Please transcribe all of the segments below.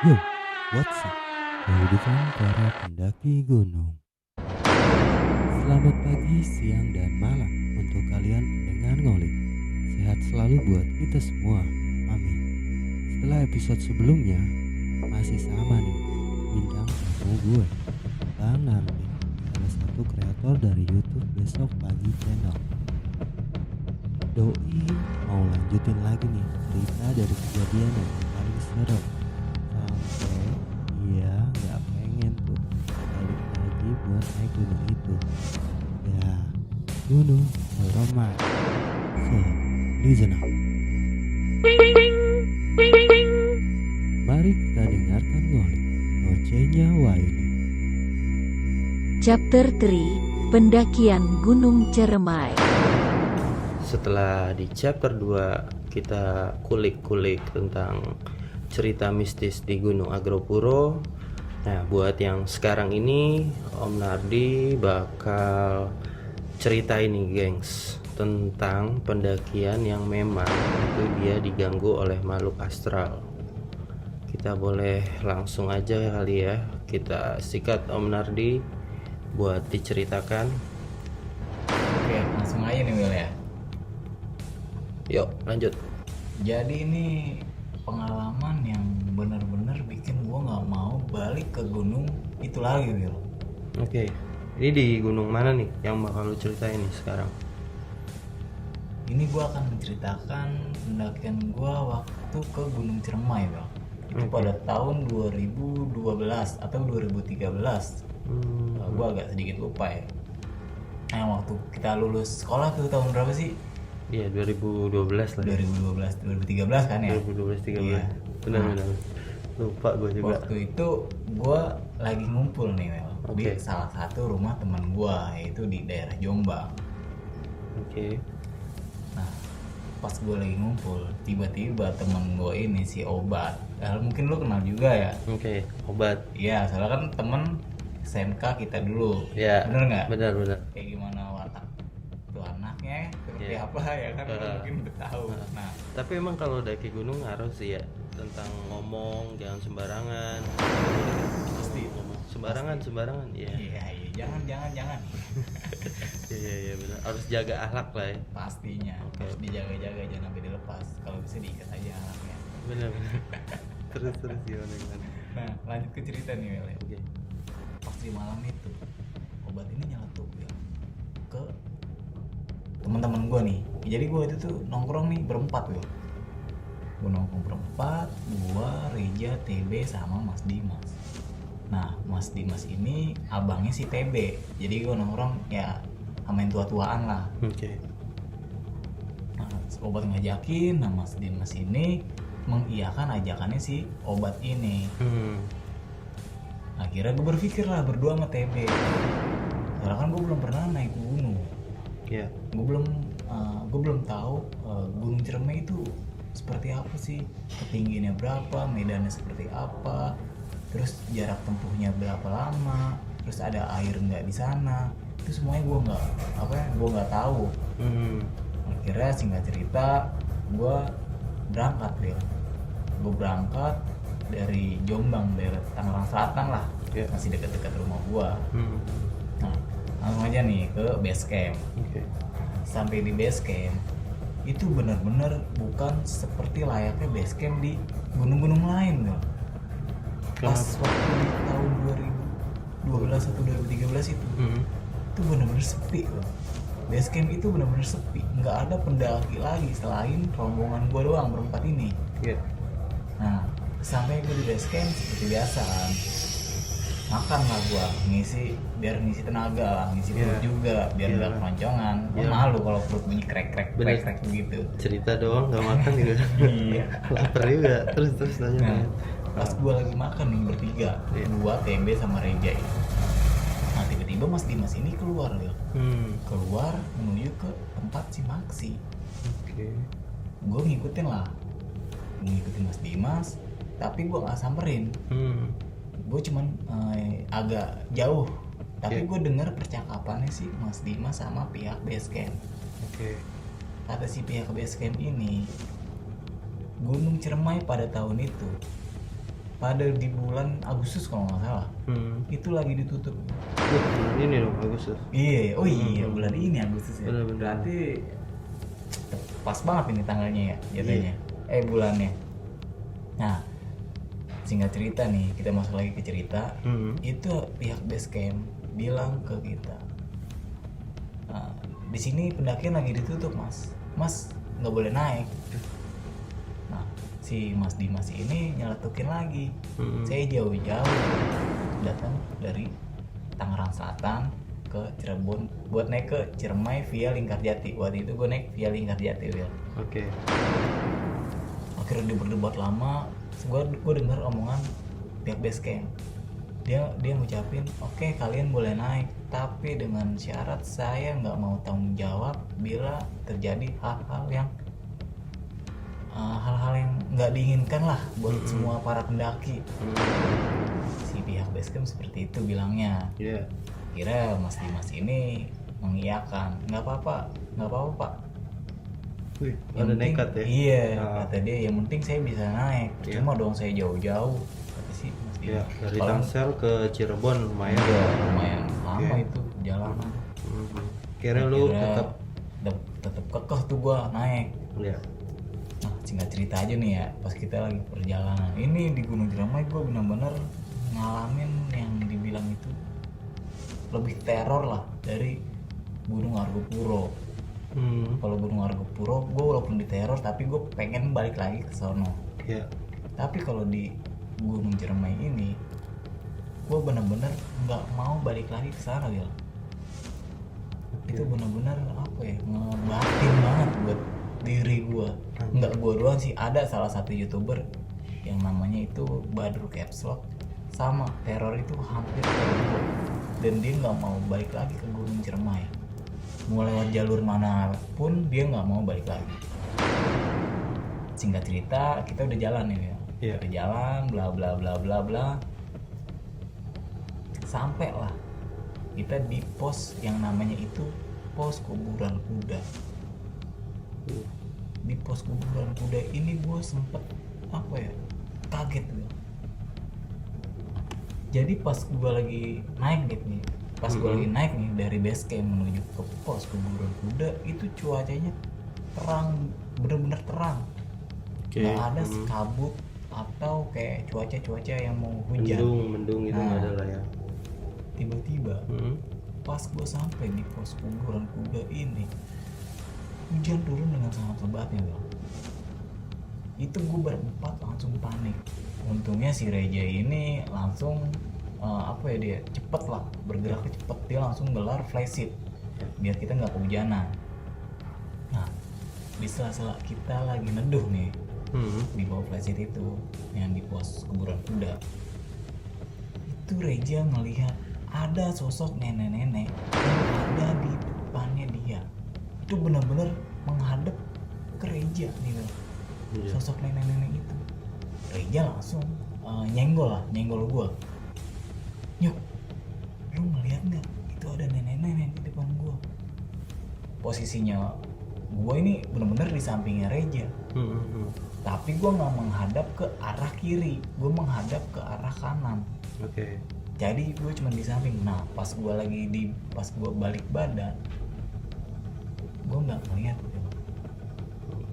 Yo, what's up? Kehidupan para pendaki gunung. Selamat pagi, siang, dan malam untuk kalian pendengar ngolik. Sehat selalu buat kita semua. Amin. Setelah episode sebelumnya, masih sama nih, bintang tamu gue, Bang Nardi, salah satu kreator dari YouTube Besok Pagi Channel. Doi mau lanjutin lagi nih cerita dari kejadian yang paling serem. Sampai dia nggak pengen tuh balik lagi buat naik gunung itu. Ya, Gunung Ceremai. So, listen up. Mari kita dengarkan ngolik ngocehnya Waini. Chapter 3 Pendakian Gunung Ceremai. Setelah di chapter 2 kita kulik-kulik tentang cerita mistis di Gunung Agropuro. Nah, buat yang sekarang ini Om Nardi bakal cerita ini, gengs, tentang pendakian yang memang itu dia diganggu oleh makhluk astral. Kita boleh langsung aja kali ya, kita sikat Om Nardi buat diceritakan. Oke, langsung aja nih Will ya. Yuk, lanjut. Jadi ini pengalaman yang benar-benar bikin gua nggak mau balik ke gunung itu lagi, Will. Oke, ini di gunung mana nih yang bakal lu ceritain nih sekarang? Ini gua akan menceritakan pendakian gua waktu ke Gunung Ceremai, Will. Itu pada tahun 2012 atau 2013. Gua agak sedikit lupa ya. Nah, waktu kita lulus sekolah tuh tahun berapa sih? Iya, 2012 lah. 2012, 2013 kan ya? 2012-13. Iya. Benar-benar. Lupa gue juga. Waktu itu gue lagi ngumpul nih Wel, di Oke. salah satu rumah teman gue, yaitu di daerah Jombang. Oke. Nah, pas gue lagi ngumpul, tiba-tiba temen gue ini si Obat, mungkin lu kenal juga ya? Oke, obat. Iya, soalnya kan temen SMK kita dulu. Ya. Bener nggak? Benar-benar. Kayak gimana watak tuh anaknya, seperti Iya. apa ya kan? Lu mungkin udah tahu. Nah, Tapi emang kalau daki gunung harus sih ya, tentang ngomong jangan sembarangan. Pasti. Ngomong sembarangan. Iya. iya, jangan. Iya, benar. Harus jaga akhlak lah ya. Pastinya Oke. harus dijaga-jaga, jangan sampai dilepas. Kalau bisa diikat aja anaknya. Benar. terus gimana? Nah, lanjut ke cerita nih Wel ya. Oke. Pas di malam itu Obat ini nyeletuk ya ke teman-teman gue nih. Jadi gue itu tuh nongkrong nih berempat Wel. Gue nongkrong berempat, gue, Reja, TB sama Mas Dimas. Nah, Mas Dimas ini abangnya si TB. Jadi gue nongkrong ya sama yang tua-tuaan lah. Oke. Nah, Obat ngajakin, nah Mas Dimas ini mengiyakan ajakannya si Obat ini. Akhirnya gue berpikir lah berdua sama TB. Karena kan gue belum pernah naik gunung. Iya. Gue belum tahu Gunung Ceremai itu seperti apa sih, ketinggiannya berapa, medannya seperti apa, terus jarak tempuhnya berapa lama, terus ada air nggak di sana. Itu semuanya gue nggak tahu. Akhirnya singkat cerita gue berangkat deh. Gue berangkat dari Jombang, daerah Tangerang Selatan lah. Yeah. Masih dekat-dekat rumah gue. Nah, langsung aja nih ke base camp. Oke. Sampai di base camp itu benar-benar bukan seperti layaknya base camp di gunung-gunung lain loh. Pas waktu di tahun 2012 atau 2013 itu benar-benar sepi loh. Base camp itu benar-benar sepi, nggak ada pendaki lagi selain rombongan gue doang berempat ini. Iya. Nah, sampai gue di base camp seperti biasa kan, makan lah gue, biar ngisi tenaga lah, ngisi perut juga, biar nggak keroncongan. Gue malu kalau perut bunyi krek begitu. Cerita doang nggak makan juga. Iya. Lapar juga. Terus nanya. Nah, pas gue lagi makan nih bertiga, gue, TB sama Reja ini. Nah, tiba-tiba Mas Dimas ini keluar ya. Keluar menuju ke tempat si Maksi. Oke. Gue ngikutin Mas Dimas, tapi gue nggak samperin. Gue cuman agak jauh, tapi gue dengar percakapannya sih Mas Dimas sama pihak base camp. Oke. Kata si pihak base camp ini, Gunung Ceremai pada tahun itu pada di bulan Agustus kalau nggak salah. Itu lagi ditutup. Bulan ini dong Agustus. Iya, oh iya bulan ini Agustus ya. Benar-benar. Berarti pas banget ini tanggalnya ya jadinya. Bulannya. Nah, singkat cerita nih, kita masuk lagi ke cerita. Itu pihak base camp bilang ke kita, di sini pendakian lagi ditutup mas nggak boleh naik. Nah, si Mas Dimas ini nyeletukin lagi. Saya jauh-jauh datang dari Tangerang Selatan ke Cirebon buat naik ke Ciremai via Lingkarjati. Waktu itu gue naik via Lingkarjati, Will. Oke. Akhirnya berdebat lama, gue dengar omongan pihak base camp. Dia ngucapin, oke, kalian boleh naik, tapi dengan syarat saya nggak mau tanggung jawab bila terjadi hal-hal yang nggak diinginkan lah buat semua para pendaki. Si pihak base camp seperti itu bilangnya. Iya. Kira Mas Dimas ini mengiyakan, nggak apa-apa Pak. Wih, Yang ada penting- nekat ya. Iya, Ah. kata dia yang penting saya bisa naik. Iya. Cuma dong saya jauh-jauh. Kata si Mas Ya, Dimas. dari Kalau- Tangsel ke Cirebon lumayan. Iya, lumayan lama Oke. itu jalanan. Kira lu Akhirnya tetap tetap kekeh tuh gua naik. ya. Nah, singkat cerita aja nih ya, pas kita lagi perjalanan ini di Gunung Ciremai, gue benar-benar ngalamin yang dibilang itu lebih teror lah dari Gunung Argopuro. Kalau Gunung Argopuro, gue walaupun diteror, tapi gue pengen balik lagi ke sono. Ya. Tapi kalau di Gunung Ciremai ini, gue benar-benar nggak mau balik lagi ke sana, Gil. Itu benar-benar apa ya, ngebatin banget buat diri gue. Nggak gue doang sih, ada salah satu YouTuber yang namanya itu Badru Capslock, sama teror itu hampir kayak gue. Dan dia nggak mau balik lagi ke Gunung Ciremai. Mau lewat jalur manapun dia nggak mau balik lagi. Singkat cerita, kita udah jalan nih ya. Iya. Udah jalan, bla bla bla bla bla. Sampai lah kita di pos yang namanya itu pos kuburan kuda. Di pos kuburan kuda ini gue sempet apa ya, kaget gue. Jadi pas gue lagi naik gitu nih, pas gue lagi naik nih dari base camp menuju ke pos kuburan kuda, itu cuacanya terang, bener-bener terang. Oke. Nggak ada kabut atau kayak cuaca-cuaca yang mau hujan. Mendung itu Nah. nggak ada lah ya. Tiba-tiba pas gue sampai di pos kuburan kuda ini, hujan turun dengan sangat lebatnya, bro. Itu gue berempat langsung panik. Untungnya si Reja ini langsung apa ya, dia cepet lah, bergeraknya cepet. Dia langsung gelar flysheet biar kita nggak kehujanan. Nah, di sela-sela kita lagi neduh nih di bawah flysheet itu yang di pos kuburan kuda, itu Reja ngelihat ada sosok nenek-nenek yang ada di depannya dia. Itu benar-benar menghadap ke Reja nih, bro. Iya. Sosok nenek-nenek itu. Reja langsung nyenggol gua. Yuk, lu ngeliat nggak? Itu ada nenek-nenek di depan gua. Posisinya gua ini benar-benar di sampingnya Reja. Tapi gue nggak menghadap ke arah kiri, gue menghadap ke arah kanan. Oke. Jadi gue cuma di samping. Nah, pas gue balik badan, gue nggak ngeliat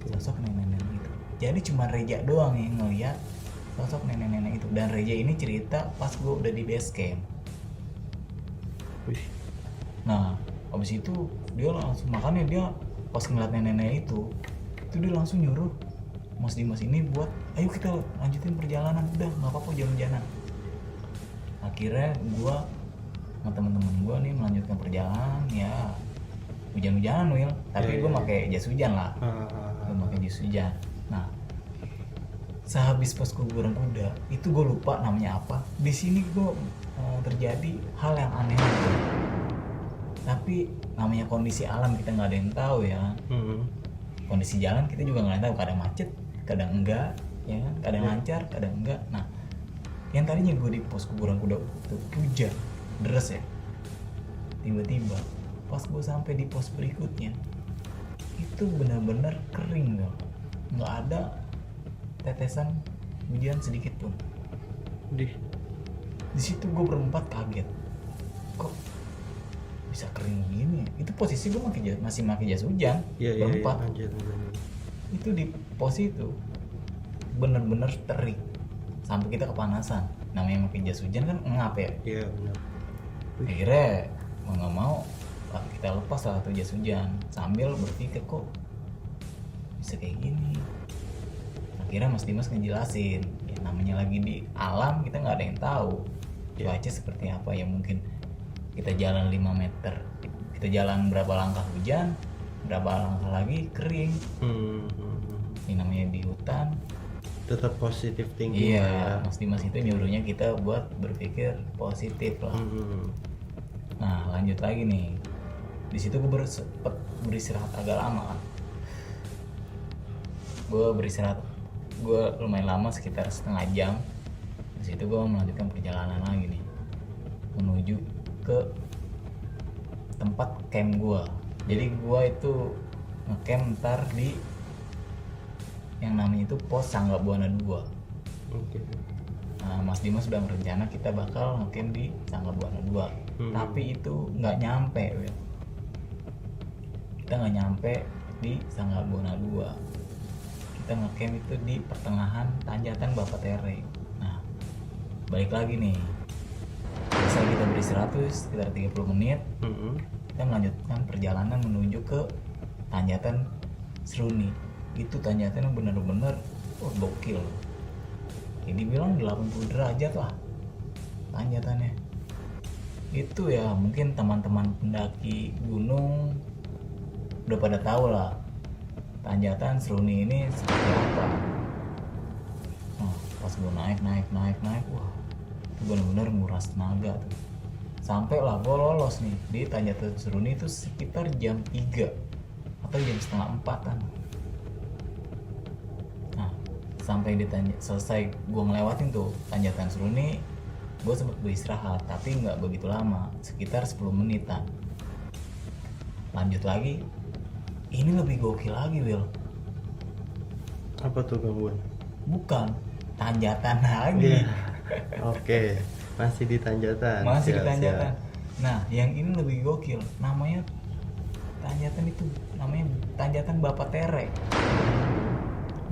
sosok nenek-nenek itu. Jadi cuma Reja doang yang ngeliat sosok nenek-nenek itu. Dan Reja ini cerita pas gue udah di base camp. Wih. Nah, abis itu dia langsung, makanya dia pas ngeliat nenek-nenek itu dia langsung nyuruh Mas Dimas ini buat, ayo kita lanjutin perjalanan, udah nggak apa-apa hujan-hujanan. Akhirnya gue sama teman-teman gue nih melanjutkan perjalanan, ya hujan-hujanan, Will. Tapi Iya, gue iya, pakai jas hujan lah, gue pakai jas hujan. Nah, sehabis pos kuburan kuda itu gue lupa namanya apa. Di sini gue terjadi hal yang aneh. Tapi namanya kondisi alam, kita nggak ada yang tahu ya. Kondisi jalan kita juga nggak tahu, kadang macet, kadang enggak, ya kan? Kadang lancar, kadang enggak. Nah, yang tadinya gue di pos kuburan kuda itu hujan deras ya, tiba-tiba pas gue sampai di pos berikutnya itu benar-benar kering, nggak ada tetesan hujan sedikit pun. Di situ gue berempat kaget, kok bisa kering gini ya? Itu posisi gue masih pakai jas hujan. Berempat. Anjir. Itu di pos itu bener-bener terik sampai kita kepanasan. Namanya pakai jas hujan kan ngap ya. Iya benar. Akhirnya mau nggak mau kita lepas lah tuh jas hujan sambil berpikir kok bisa kayak gini. Akhirnya Mas Dimas ngejelasin, ya namanya lagi di alam kita nggak ada yang tahu cuaca seperti apa ya. Mungkin kita jalan 5 meter, kita jalan berapa langkah hujan, berapa langkah lagi kering. Ini namanya di hutan. Tetap positif tinggi Iya, Mas Dimas itu nyuruhnya kita buat berpikir positif lah. Nah lanjut lagi nih, di situ gue sempet beristirahat agak lama kan. Gue beristirahat, gue lumayan lama sekitar setengah jam. Di situ gue melanjutkan perjalanan lagi nih menuju ke tempat camp gue. Jadi gue itu ngecamp ntar di yang namanya itu pos Sangga Buana 2. Oke. Nah, Mas Dimas sudah merencana kita bakal ngecamp di Sangga Buana 2. Tapi itu nggak nyampe, Will. Kita nggak nyampe di Sangga Buana 2. Kita ngecamp itu di pertengahan tanjakan Bapak Tere. Nah, balik lagi nih. Selesai kita beristirahat tuh sekitar 30 menit. Kita melanjutkan perjalanan menuju ke tanjakan Seruni. Itu tanjakan yang benar-benar gokil. Jadi bilang 80 derajat lah tanjakannya. Itu ya mungkin teman-teman pendaki gunung udah pada tahu lah tanjakan Seruni ini seperti apa. Nah, pas gue naik, wah itu benar-benar nguras tenaga tuh. Sampai lah gue lolos nih di tanjakan Seruni itu sekitar jam 3 atau jam setengah 4-an. Nah, sampai selesai gue ngelewatin tuh tanjakan Seruni, gue sempat beristirahat tapi nggak begitu lama, sekitar 10 menitan. Lanjut lagi, ini lebih gokil lagi, Will. Apa tuh gangguan? Bukan, tanjakan lagi. Oke, masih di tanjakan. Masih di tanjakan. Nah, yang ini lebih gokil. Namanya tanjakan itu namanya tanjakan Bapak Tere.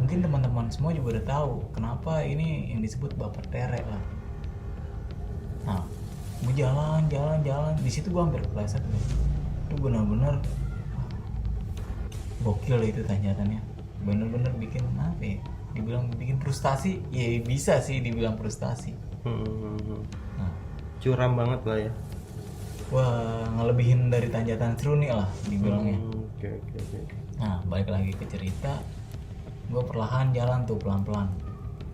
Mungkin teman-teman semua juga udah tahu kenapa ini yang disebut Bapak Tere lah. Nah, gue jalan. Di situ gue hampir kepleset. Itu benar-benar gokil itu tanjakannya. Bener-bener bikin apa ya? Dibilang bikin frustasi, ya bisa sih dibilang frustasi. Nah, curam banget lah ya. Wah, ngelebihin dari tanjakan Seruni lah dibilangnya. Oke. Nah, balik lagi ke cerita. Gue perlahan jalan tuh pelan-pelan.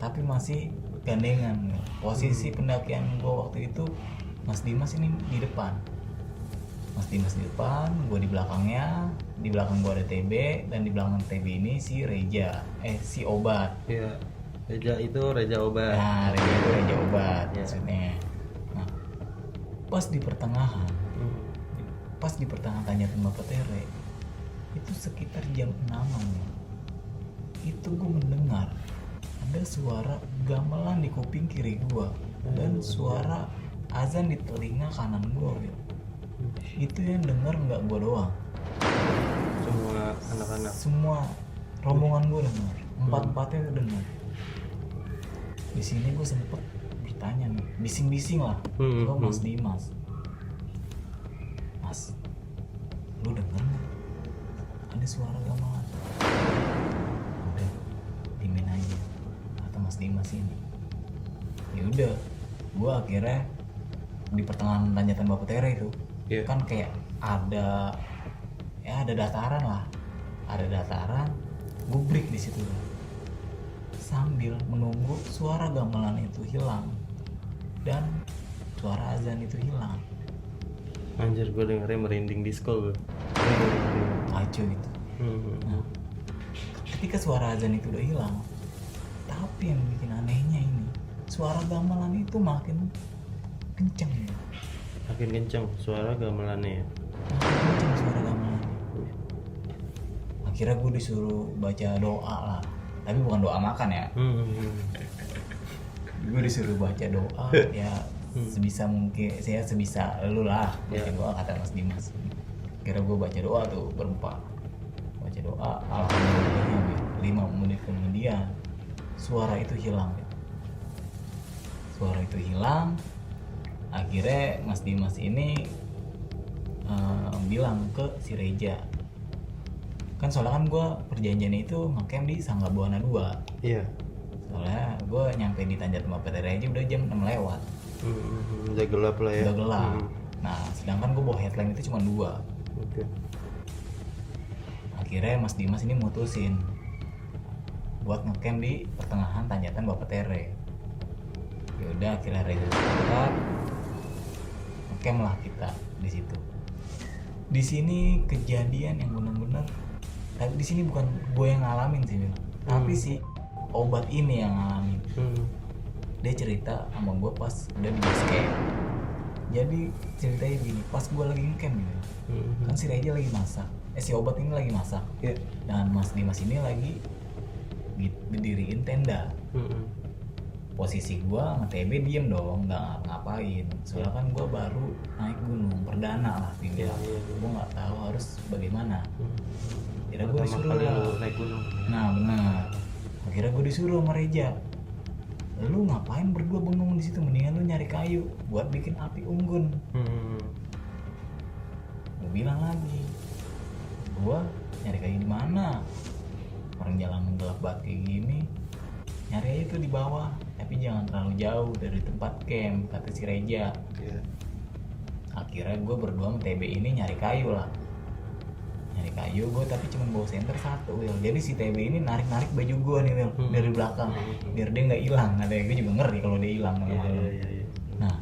Tapi masih gandengan. Posisi pendakian gue waktu itu Mas Dimas ini di depan. Mas Dimas di depan, gue di belakangnya. Di belakang gue ada TB, dan di belakang TB ini si Reja, si Obat. Iya. Reja Obat. Nah, Reja itu Reja Obat maksudnya. Nah, pas di pertengahan tanjakan Bapak Tere, itu sekitar jam 6-an. Itu gue mendengar ada suara gamelan di kuping kiri gue dan suara azan di telinga kanan gue. Itu yang denger nggak gue doang, Semua anak-anak. semua rombongan gue denger, empat-empatnya denger. Di sini gue sempet bertanya nih, bising-bising lah ke Mas Dimas. Mas, lu denger nggak ada suara gamelan? Udah, dimin aja, kata Mas Dimas ini. Ya udah, gue akhirnya di pertengahan tanjakan Bapak Tere itu kan kayak ada dataran lah, gue break di situ sambil menunggu suara gamelan itu hilang dan suara azan itu hilang. Anjir, gue dengernya merinding disco gue. Kacau itu. Nah, ketika suara azan itu udah hilang, tapi yang bikin anehnya ini suara gamelan itu makin kenceng. Makin kenceng suara gamelannya ya. Makin kenceng suara gamelannya. Akhirnya gue disuruh baca doa lah, tapi bukan doa makan ya. gue disuruh baca doa ya sebisa mungkin, saya sebisa lu lah baca doa kata Mas Dimas. Kira gue baca doa tuh berempat, baca doa, alhamdulillah 5 menit kemudian suara itu hilang. Suara itu hilang. Akhirnya Mas Dimas ini bilang ke si Reja, kan soalnya kan gue perjanjiannya itu ngecamp di Sangga Buana 2. Iya. Soalnya gue nyampe di Tanjat Mapete aja udah jam 6 lewat. Udah gelap lah ya. Udah gelap. Nah sedangkan gue bawa headlamp itu cuma 2. Oke. Akhirnya Mas Dimas ini mutusin buat ngecamp di pertengahan Tanjatan Bapetere. Ya udah akhirnya Reza sepakat ngecamp lah kita di situ. Di sini kejadian yang benar-benar, tapi di sini bukan gue yang ngalamin sih, tapi si obat ini yang ngalamin. Dia cerita sama gue pas udah di base camp. Jadi ceritanya gini, pas gue lagi ngecamp gitu, kan si Reja lagi masak, si obat ini lagi masak, dan Mas Dimas ini lagi berdiriin tenda. Posisi gue nge-TB diem dong, nggak ngapain. Soalnya kan gue baru naik gunung perdana lah, dibilang. Gue nggak tahu harus bagaimana. Akhirnya gue disuruh naik gunung. Nah benar. Akhirnya gue disuruh sama Reja, lu ngapain berdua bengong di situ? Mendingan lu nyari kayu buat bikin api unggun. Gue bilang lagi, gue nyari kayu di mana? Orang jalan gelap banget kayak gini. Nyari aja tuh di bawah, tapi jangan terlalu jauh dari tempat camp, kata si Reja. Akhirnya gue berdua sama TB ini nyari kayu lah. Nyari kayu, gue tapi cuma bawa senter 1, Will. Jadi si TB ini narik-narik baju gue nih, Will, dari belakang, biar dia nggak hilang. Katanya gue juga ngeri kalau dia hilang. Nah,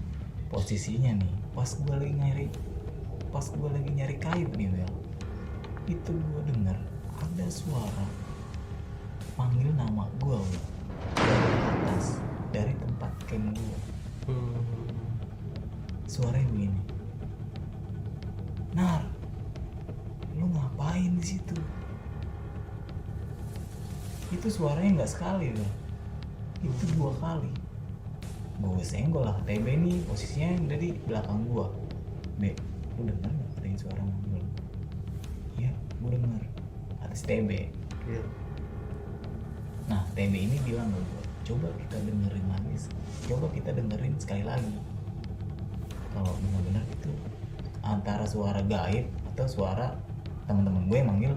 posisinya nih, pas gue lagi nyari kayu nih, Will, itu gue dengar ada suara panggil nama gue, Will, dari atas, dari tempat camp gue. Suaranya begini, Nar, lu ngapain di situ? Itu suaranya nggak sekali loh, itu 2 kali. Gue senggol lah, TB ini posisinya ada di belakang gue. Be, lu denger nggak ada yang suara manggil? Iya, gue denger, atas TB. Nah, TB ini bilang ke gue, coba kita dengerin sekali lagi. Kalau benar-benar itu antara suara gaib atau suara teman-teman gue yang manggil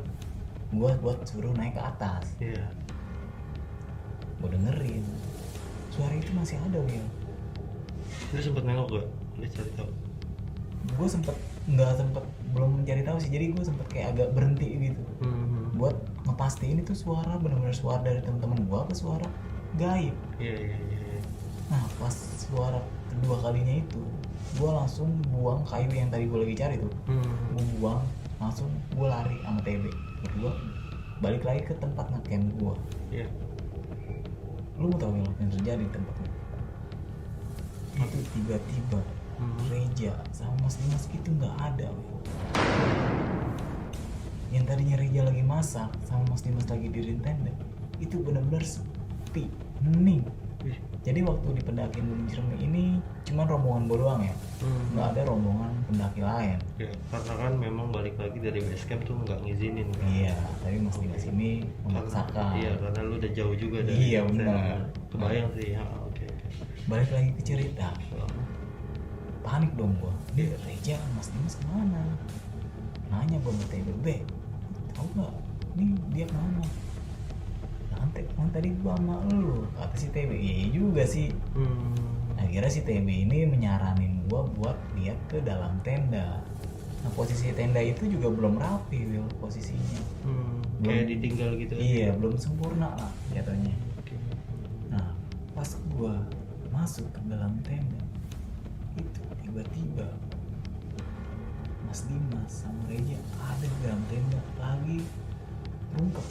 gue buat suruh naik ke atas. Gue dengerin, suara itu masih ada, Will. Lu sempet nengok gak? Lu cari tahu? Gue belum mencari tahu sih, jadi gue sempet kayak agak berhenti gitu, buat ngepastiin itu suara benar-benar suara dari teman-teman gue apa suara gaib. Nah pas suara kedua kalinya itu, gue langsung buang kayu yang tadi gue lagi cari tuh. Gue buang, langsung gue lari sama TB berdua balik lagi ke tempat ngecamp gue. Lu mau tau yang terjadi di tempat itu? Tiba-tiba Reja sama Mas Dimas itu nggak ada, Will. Yang tadinya Reja lagi masak sama Mas Dimas lagi diriin tenda, itu benar-benar sepi, hening. Jadi waktu di pendakian Gunung Ciremai ini cuma rombongan gue doang ya, nggak ada rombongan pendaki lain. Karena kan memang balik lagi dari base camp tuh nggak ngizinin kan? Iya, tapi Mas Dimas ini memaksakan. Karena lu udah jauh juga dari. Iya benar. Kebayang sih ya. Balik lagi ke cerita, panik dong gua. Dia Reja, Mas Dimas kemana? Nanya gua sama TB, tahu nggak? Nih dia kemana? Nanti kan tadi gua sama lu, kata si TB. Iya juga sih. Akhirnya si TB ini menyaranin gua buat lihat ke dalam tenda. Nah posisi tenda itu juga belum rapi, Will, posisinya. Kayak ditinggal gitu. Iya, belum sempurna lah jatuhnya. Nah pas gua masuk ke dalam tenda itu tiba-tiba Mas Dimas sama Reja ada di dalam tenda lagi rungkep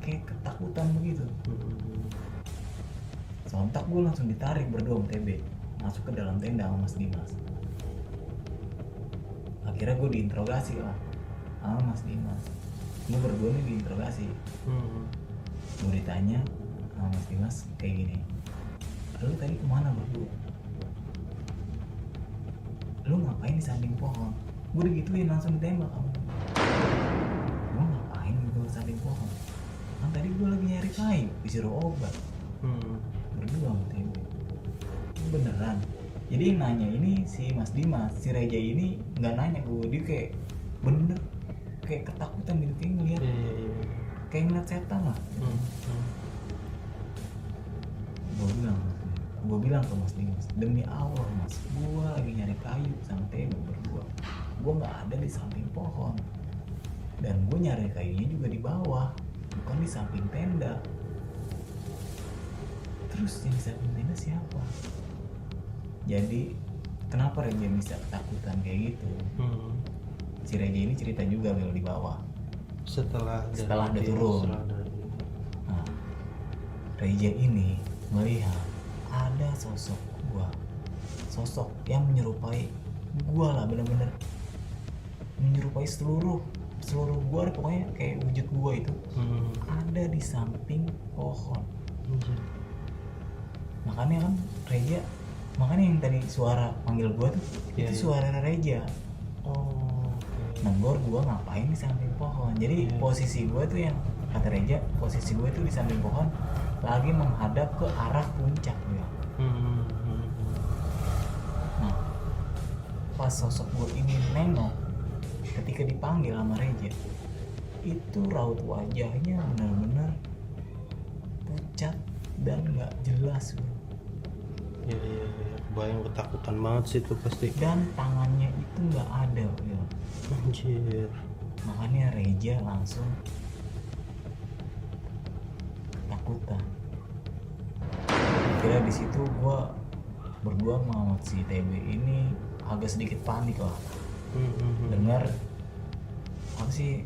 kayak ketakutan begitu. Sontak gue langsung ditarik berdua sama TB masuk ke dalam tenda sama Mas Dimas. Akhirnya gue diinterogasi lah sama Mas Dimas. Gue berdua nih diinterogasi. Gue ditanya sama Mas Dimas kayak gini, lu tadi kemana berdua? Lu ngapain di samping pohon? Gue digituin langsung ditembak kamu. Gue ngapain gitu di samping pohon? Kan tadi gue lagi nyari kayu, disuruh obat. Berdua sama TB. Ini beneran. Jadi yang nanya ini si Mas Dimas, si Reja ini nggak nanya gue, dia kayak bener kayak ketakutan gitu, kayak ngeliat kayak ngeliat setan lah. Gue bilang ke Mas Dimas, demi Allah Mas, gue lagi nyari kayu sama TB berdua, gue nggak ada di samping pohon, dan gue nyari kayunya juga di bawah, bukan di samping tenda. Terus yang di samping tenda siapa? Jadi kenapa Reja bisa ketakutan kayak gitu? Si Reja ini cerita juga kalau di bawah. Setelah udah turun. Nah, Reja ini melihat ada sosok yang menyerupai gua lah, benar-benar menyerupai seluruh gua, pokoknya kayak wujud gua itu ada di samping pohon. Makanya kan Reja, makanya yang tadi suara panggil gua tuh itu suara Reja. Nenggor gua ngapain di samping pohon. Jadi posisi gua tuh yang kata Reja, posisi gua tuh di samping pohon lagi menghadap ke arah puncak ya. Nah, pas sosok gua ini nengok ketika dipanggil sama Reja, itu raut wajahnya benar-benar pucat dan nggak jelas bro. Iya, bayang ketakutan banget sih itu pasti. Dan tangannya itu nggak ada bro. Anjir. Makanya Reja langsung ketakutan. Kira di situ gue berdua sama si TB ini agak sedikit panik lah. Dengar apa sih?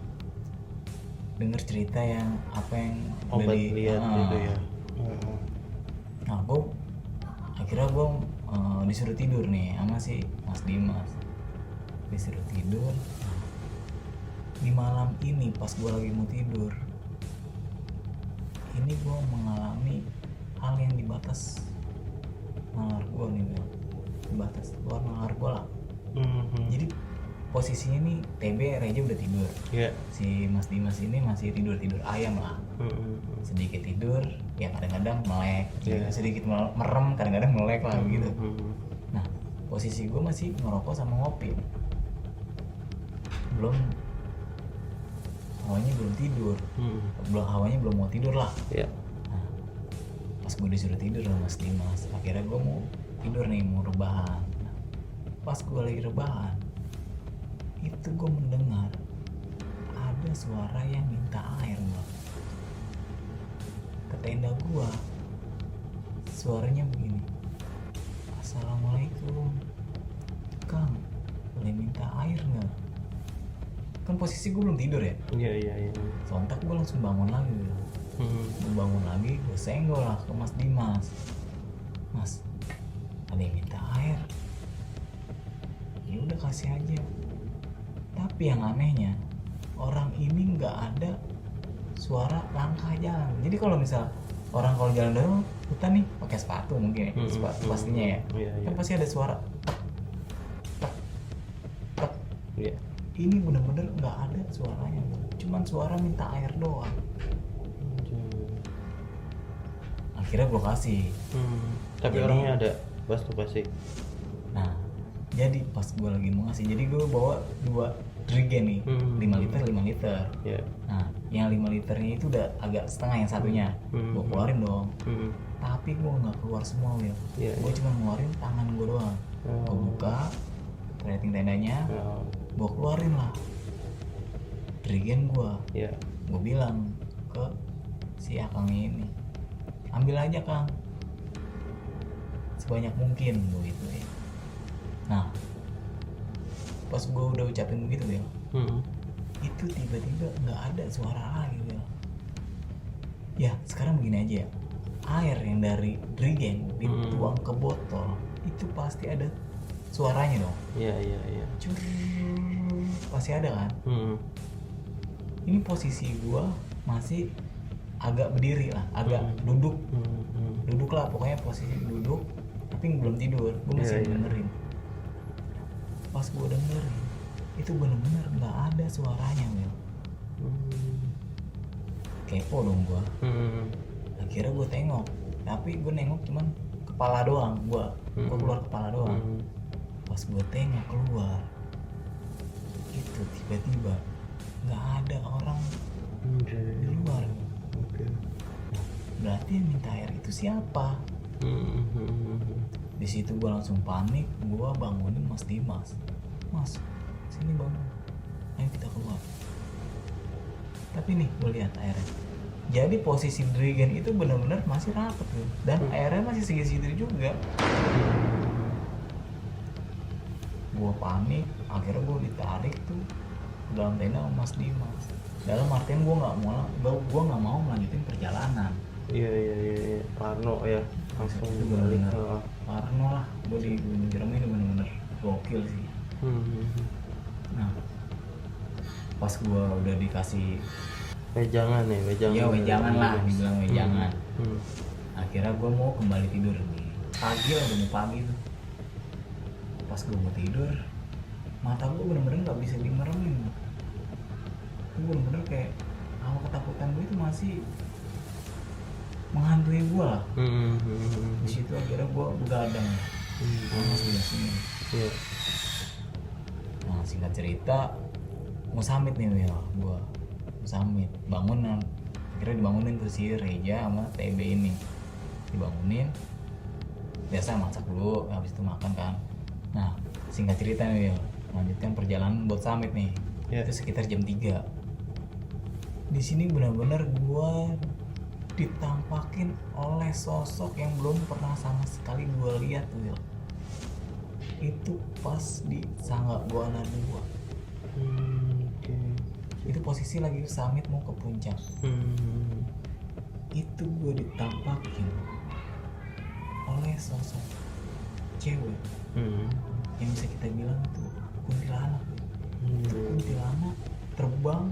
Dengar cerita yang apa yang obat lihat gitu ya. Nah akhirnya gue disuruh tidur nih sama si Mas Dimas. Disuruh tidur. Di malam ini pas gue lagi mau tidur, ini gue mengalami hal yang di batas nalar gue nih bro. Di batas luar nalar gue lah. Jadi posisinya nih TB Reja udah tidur. Si Mas Dimas ini masih tidur ayam lah. Sedikit tidur, ya kadang-kadang melek, sedikit merem, kadang-kadang melek lah gitu. Nah posisi gue masih ngerokok sama ngopi, hawanya belum tidur, hawanya belum mau tidur lah. Nah, pas gue disuruh tidur sama Mas Dimas, akhirnya gue mau tidur nih, mau rebahan. Nah, pas gue lagi rebahan, itu gue mendengar ada suara yang minta air bang. Ke tenda gue, suaranya begini, Assalamualaikum Kang, boleh minta air nggak? Kan posisi gue belum tidur ya. Iya. Sontak gue langsung bangun lagi. Gue bangun lagi, gue senggol lah ke Mas Dimas. Mas, ada yang minta air. Ya udah kasih aja. Tapi yang anehnya, orang ini nggak ada suara langkah jalan. Jadi kalau misal orang kalau jalan dulu hutan nih pakai sepatu mungkin ya, sepatu pastinya ya. Kan pasti ada suara tek. Ini bener-bener nggak ada suaranya, cuman suara minta air doang. Akhirnya gue kasih. Tapi jadi, orangnya ada pas tuh pasti. Nah jadi pas gue lagi mau ngasih, jadi gue bawa 2 drigen nih, 5 liter. Nah yang 5 liternya itu udah agak setengah yang satunya. Gue keluarin dong. Tapi gue nggak keluar semua Will. Gue cuma ngeluarin tangan gue doang. Gue buka rating tendanya, gue keluarin lah drigen gue. Gue bilang ke si akang ini, ambil aja Kang, sebanyak mungkin gue gitu ya. Nah pas gue udah ucapin begitu ya, itu tiba-tiba nggak ada suara lagi ya. Ya sekarang begini aja ya, air yang dari drigen dituang ke botol itu pasti ada suaranya dong. Iya. Cur, pasti ada kan. Ini posisi gua masih agak berdiri lah, agak duduk lah, pokoknya posisi duduk tapi belum tidur, gue masih Iya, iya. dengerin. Pas gue dengerin itu bener-bener nggak ada suaranya Wil. Kepo dong gue, akhirnya gue tengok, tapi gue nengok cuman kepala doang, gue keluar kepala doang. Pas gue tengok keluar itu tiba-tiba nggak ada orang di luar. Berarti yang minta air itu siapa? Di situ gue langsung panik, gue bangunin Mas Dimas. Mas, sini bangun, ayo kita keluar. Tapi nih gue lihat airnya, jadi posisi Dragon itu benar-benar masih rapet tuh, dan airnya masih segitu juga. Gue panik, akhirnya gue ditarik tuh ke dalam tenda sama Mas Dimas. Dalam artian gue nggak mau melanjutin perjalanan. Iya. Parno ya, langsung Itu balik. benar-benar parno lah, gue di Gunung Ciremai itu benar-benar gokil sih. Nah, pas gue udah dikasih Wejangan ya, wejangan. ya wejangan lah, dibilang wejangan. Hmm. Akhirnya gue mau kembali tidur nih. Pagi lah, udah mau pagi tuh. Pas gue mau tidur, mata gue bener-bener nggak bisa dimeremin. Gue bener-bener kayak awal ketakutan gue itu masih menghantui gue lah. Di situ akhirnya gue begadang sama Mas Dimas ini. Iya. Nah, singkat cerita mau summit nih Wil, gue mau summit, bangunan, akhirnya dibangunin tuh si Reja sama TB ini, dibangunin, biasa masak dulu, habis itu makan kan. Nah, singkat cerita nih Wil, lanjutkan perjalanan buat summit nih. Yeah. Itu sekitar jam 3. Di sini benar-benar gue ditampakin oleh sosok yang belum pernah sama sekali gue lihat Wil. Itu pas di Sangga Buana 2. Oke. Itu posisi lagi summit mau ke puncak. Itu gue ditampakin oleh sosok cewek yang bisa kita bilang itu kuntilanak. Itu kuntilanak terbang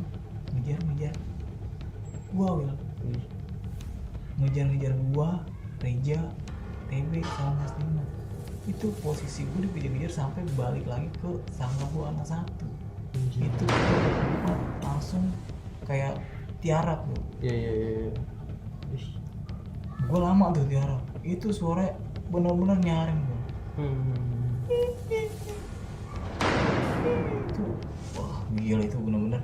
ngejar gua Wil, ngejar gua, Reja, TB sama Mas Dimas. Itu posisi gue dikejar-kejar sampai balik lagi ke Sangga Buana 1. Itu gua langsung kayak tiarap bro. Iya. Gue lama tuh tiarap. Itu suara benar-benar nyaring bro. Itu wah gila, itu benar-benar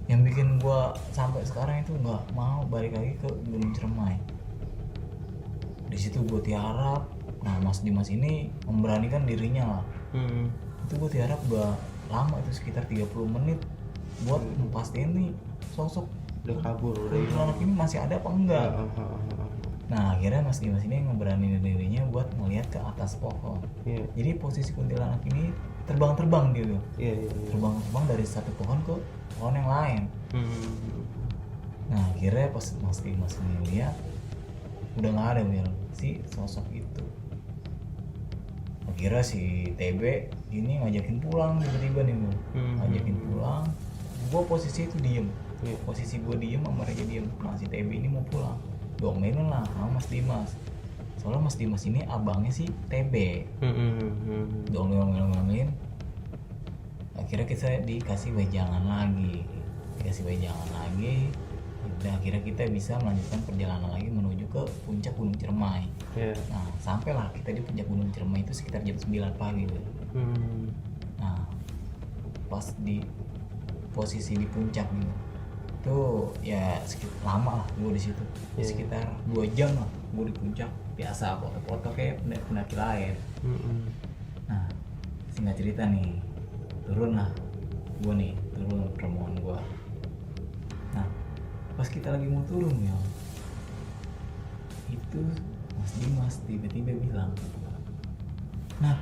yang bikin gue sampai sekarang itu nggak mau balik lagi ke Gunung Ciremai. Di situ gue tiarap. Nah, Mas Dimas ini memberanikan dirinya lah. Itu gue tiarap udah lama, itu sekitar 30 menit buat pastiin nih sosok Udah kabur, udah kuntilanak ini masih ada apa enggak. Nah, akhirnya Mas Dimas ini ngeberaniin dirinya buat melihat ke atas pohon. Iya. Jadi posisi kuntilanak ini terbang gitu. Iya. Terbang dari satu pohon ke pohon yang lain. Nah, akhirnya pas Mas Dimas ini lihat udah nggak ada Wil si sosok itu. Akhirnya si TB ini ngajakin pulang tiba-tiba nih Wil. Ngajakin pulang. Gue posisi itu diem. Iya. Posisi gue diem sama mereka diem. Nah, si TB ini mau pulang. Domelin lah sama Mas Dimas. Soalnya Mas Dimas ini abangnya si TB. Domelin. Akhirnya kita dikasih wejangan lagi. Dan akhirnya kita bisa melanjutkan perjalanan lagi menuju ke puncak Gunung Ciremai. Iya. Nah, sampailah kita di puncak Gunung Ciremai itu sekitar jam 9 pagi. Nah, pas di posisi di puncak gitu, tuh ya sekitar lama lah gue di situ. Yeah. Sekitar 2 jam lah gue di puncak. Biasa foto-foto kayak pendaki lain. Nah, singkat cerita nih, turun rombongan gue. Nah, pas kita lagi mau turun ya, itu Mas Dimas tiba-tiba bilang, nah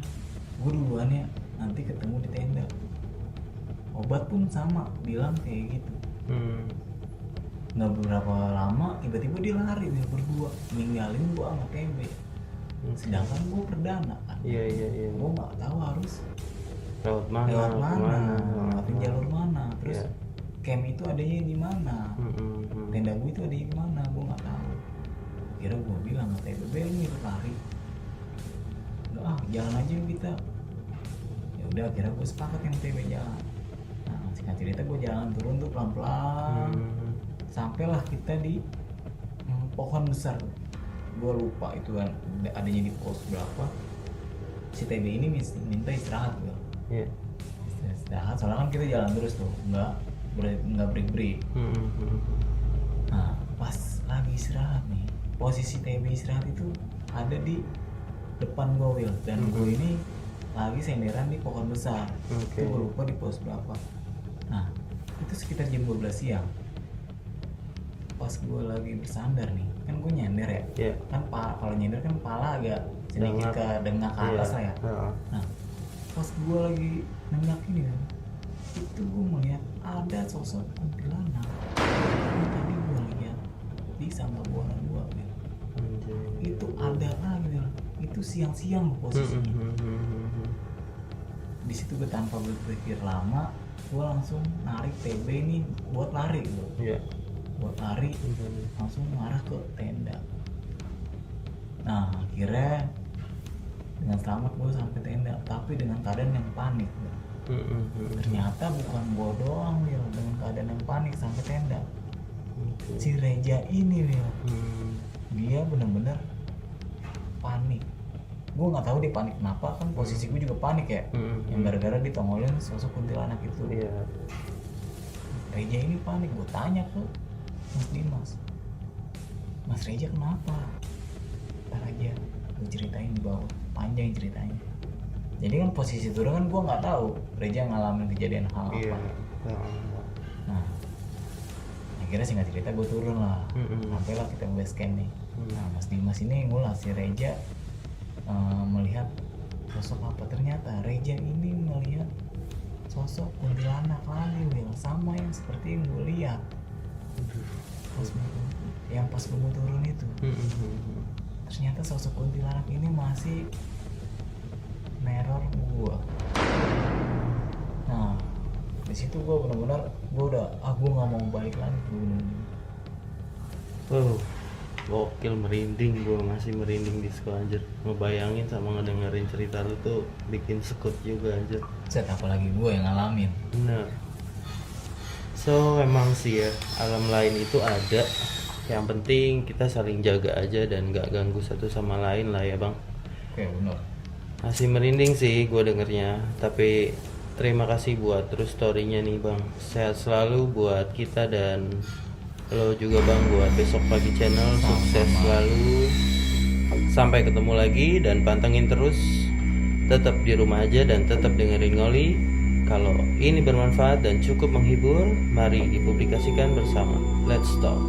gue duluan ya, nanti ketemu di tenda. Obat pun sama, bilang kayak gitu. Nggak beberapa lama tiba-tiba dia lari dia berdua, ninggalin gue sama TB. Sedangkan gue perdana kan. Iya. Gue nggak tahu harus Lewat mana? lewatin jalur mana, terus camp itu adanya di mana, tenda gue itu adanya di mana, gue nggak tahu. Kira gue bilang ke TB, lu jalan aja yuk kita. Ya udah akhirnya gue sepakat yang TB jalan. Nah singkat cerita gue jalan turun tuh pelan-pelan, sampailah kita di pohon besar. Gue lupa itu kan adanya di pos berapa. Si TB ini minta istirahat gue. Iya. Istirahat soalnya kan kita jalan terus tuh, nggak break. Nah pas lagi istirahat nih, posisi TB istirahat itu ada di depan gue Will, dan gue ini lagi senderan di pohon besar. Oke. Gue lupa di pos berapa. Nah itu sekitar jam 12 siang. Pas gue lagi bersandar nih, kan gue nyender ya. Iya. Kan kalau nyender kan kepala agak sedikit ke dengak ke atas lah ya. Nah pas gue lagi nengak ini kan, itu gue melihat ada sosok kuntilanak yang tadi gue lihat di Sangga Buana 2 Will. Itu ada lagi Will. Itu siang-siang posisinya. Di situ gue tanpa berpikir lama, gue langsung narik TB ini buat lari gitu. Iya. Buat lari langsung mengarah ke tenda. Nah akhirnya dengan selamat gue sampai tenda, tapi dengan keadaan yang panik. Ternyata bukan gue doang Will dengan keadaan yang panik sampai tenda. Si Reja ini Will, dia benar-benar panik. Gue nggak tahu dia panik kenapa, kan posisi gue juga panik ya. Yang gara-gara ditongolin sosok kuntilanak itu. Iya. Reja ini panik. Gue tanya ke Mas Dimas, Mas Reja kenapa? Ntar aja gue ceritain di bawah, panjang ceritanya. Jadi kan posisi turun kan gue nggak tahu Reja ngalamin kejadian hal apa. Nah akhirnya singkat cerita gue turun lah, sampailah kita base camp nih. Nah Mas Dimas ini ngulas si Reja melihat sosok apa. Ternyata Reja ini melihat sosok kuntilanak lagi Will, sama yang seperti yang gue lihat pas gue mau turun itu. Ternyata sosok kuntilanak ini masih neror gue. Nah di situ gue benar-benar gue nggak mau balik lagi ke gunung. Gokil, merinding, gue masih merinding di sekolah anjir. Ngebayangin sama ngedengerin cerita lu tuh bikin sekut juga anjir. Set apalagi gue yang ngalamin. Bener. So emang sih ya, alam lain itu ada. Yang penting kita saling jaga aja dan gak ganggu satu sama lain lah ya bang. Oke bener. Masih merinding sih gue dengernya. Tapi terima kasih buat terus story-nya nih bang. Sehat selalu buat kita dan lo juga bang buat Besok Pagi Channel. Sukses selalu. Sampai ketemu lagi dan pantengin terus. Tetap di rumah aja dan tetap dengerin Ngoli. Kalau ini bermanfaat dan cukup menghibur, mari dipublikasikan bersama. Let's talk.